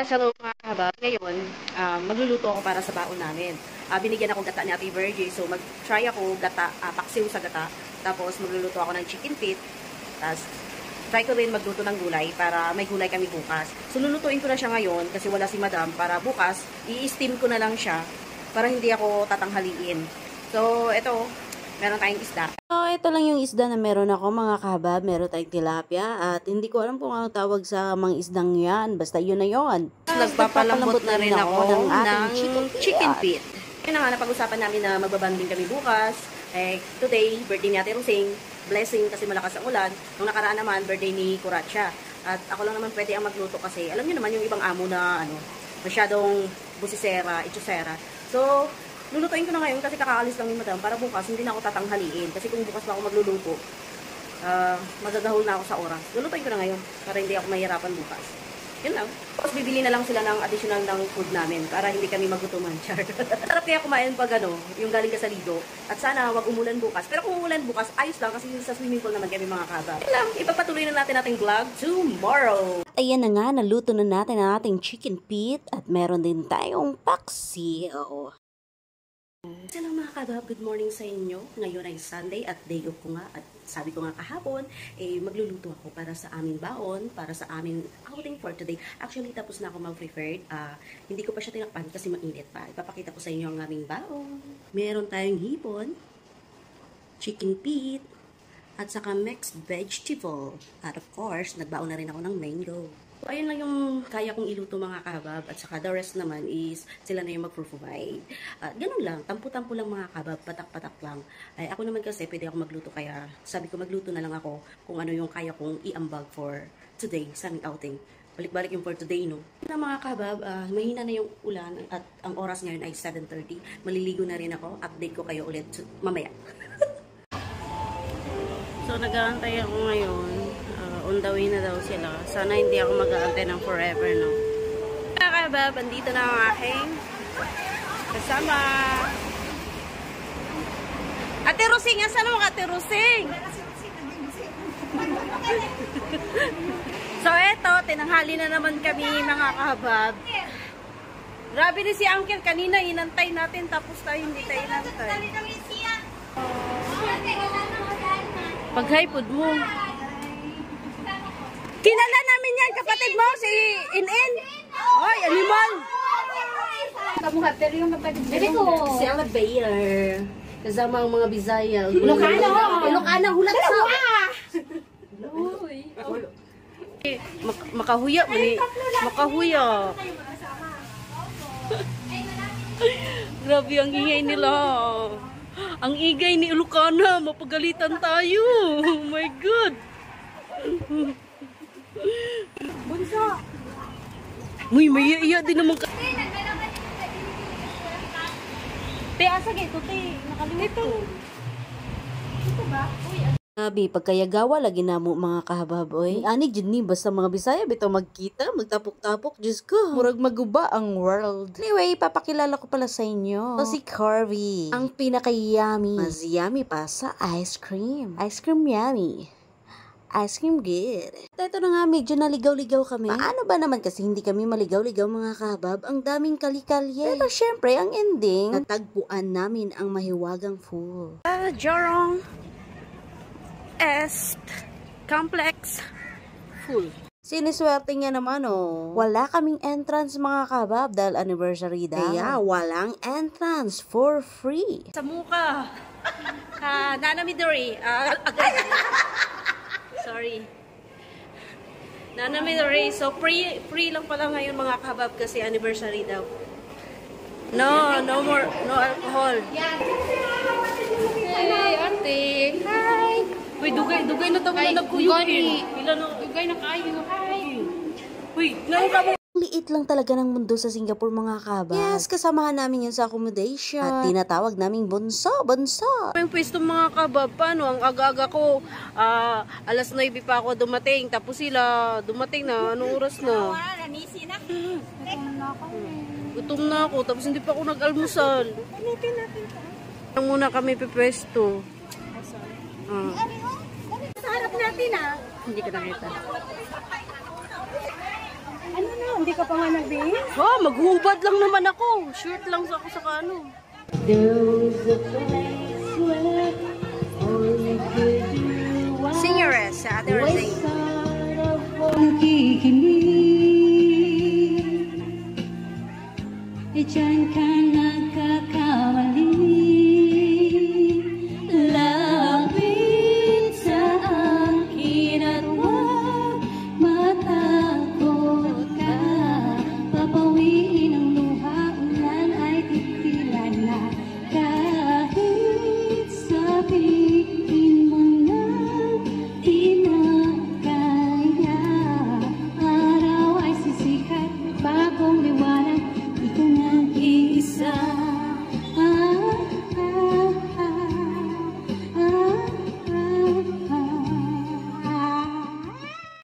Sa mga kabab, ngayon, magluluto ako para sa baon namin. Binigyan ako gata ni Ate Virgie, so mag-try ako gata, paksiw sa gata. Tapos magluluto ako ng chicken feet. Tapos try ko rin magluto ng gulay para may gulay kami bukas. So lulutuin ko na siya ngayon kasi wala si Madam para bukas i-steam ko na lang siya para hindi ako tatanghaliin. So ito, meron tayong isda. So, ito lang yung isda na meron ako mga kabab. Meron tayong tilapia at hindi ko alam kung ano tawag sa mga isdang yan. Basta yun na yun. Nagpapalambot na rin ako ng chicken feet. Yun na nga, napag-usapan namin na magbabanding kami bukas. Today, birthday ni Ate Rosing. Blessing kasi malakas ang ulan. Nung nakaraan naman, birthday ni Kuratsia. At ako lang naman pwede ang magluto kasi alam niyo naman yung ibang amo na masyadong busisera, itsusera. So, lulutuin ko na ngayon kasi kakaalis lang ni Madam para bukas hindi na ako tatanghaliin. Kasi kung bukas pa ako magluluto, magagahol na ako sa oras. Lulutuin ko na ngayon para hindi ako mahirapan bukas. Yun lang. Tapos bibili na lang sila ng additional ng food namin para hindi kami magutuman. Sarap kaya kumain pag yung galing ka sa lido. At sana wag umulan bukas. Pero kung umulan bukas, ayos lang kasi sa swimming pool naman kami mga kabab. Yun lang. Ipapatuloy na natin ating vlog tomorrow. Ayan na nga, naluto na natin ang ating chicken feet at meron din tayong paksiw. Hello mga kabab, good morning sa inyo. Ngayon ay Sunday at day off ko nga at sabi ko nga kahapon, magluluto ako para sa aming baon, para sa aming outing for today. Actually, tapos na ako mag-prepared. Hindi ko pa siya tinakpan kasi mainit pa. Ipapakita ko sa inyo ang aming baon. Meron tayong hipon, chicken feet, at saka mixed vegetable. At of course, nagbaon na rin ako ng mango. So, ayun lang yung kaya kong iluto mga kabab at saka the rest naman is sila na yung mag-provide. Ganun lang, tampu-tampu lang mga kabab, patak-patak lang. Ako naman kasi pwede ako magluto kaya sabi ko magluto na lang ako kung ano yung kaya kong i-ambag for today sa aming outing. Balik-balik yung for today, no? Na mga kabab, mahina na yung ulan at ang oras ngayon ay 7:30. Maliligo na rin ako, update ko kayo ulit mamaya. So nag-aantay ako ngayon. On the way na daw sila. Sana hindi ako mag-aantay ng forever, no? Mga kabab, andito na ang aking kasama. Ate Rosing, asan mo Ate Rosing? So eto, tinanghali na naman kami mga kabab. Grabe ni si Uncle, kanina inantay natin tapos tayo hindi tayo inantay. Pag-hypod mo. Kilala namin yan, kapatid mo, si In-In. Hoy, animal! Kamuha, pero yung kapatid ko. Si Elevator. Kasama ang mga Bisaya. Ilocano! Ilocano, hulat sa! Makahuya mo ni. Makahuya. Grabe ang ingay nila. Ang igay ni Ilocana. Mapagalitan tayo. Oh my God. Bunso! Uy, may iya din naman ka. Te, asa gito, te. Nakalimutan. Ito ba? Uy, Sabi, pagkayagawa lagi na mo mga kahababoy. Anig dyan ni, basta mga Bisaya, bitaw magkita, magtapok-tapok, Diyos ko. Murag maguba ang world. Anyway, papakilala ko pala sa inyo. So, si Carvey, ang pinaka-yummy. Mas yummy pa sa ice cream. Ice cream yummy. Ice cream good. Ito na nga, medyo naligaw-ligaw kami. Paano ba naman kasi hindi kami maligaw-ligaw mga kabab? Ang daming kalikalye. Pero syempre, ang ending, natagpuan namin ang mahiwagang fool. Jorong Est Complex Full. Siniswerte niya naman Wala kaming entrance mga kabab dahil anniversary daw. Kaya walang entrance for free. Sa muka. Nana Midori. Sorry. Nana Midori. So, free lang pala ngayon mga kabab kasi anniversary daw. No alcohol. Hey, ate. Hi. Uy, dugay na tawag na nagkuyukin. Dugay na kayo. Hi. Uy, naman Liit lang talaga ng mundo sa Singapore mga kabab. Yes, kasamahan namin yan sa accommodation. At tinatawag naming bunso. Yung pwesto mga kabab, paano? Ang aga-aga ko, alas 9 pa ako dumating. Tapos sila, dumating na, anong oras na? Gutom na ako, tapos hindi pa ako nag-almusal. Lang muna kami pipwesto. sa harap natin Hindi ko nakita. Ano na? Hindi ka pa nga nagbihis? Oh, maghubad lang naman ako. Shirt lang sa ako sa ano. Singeress sa Ate Rosé.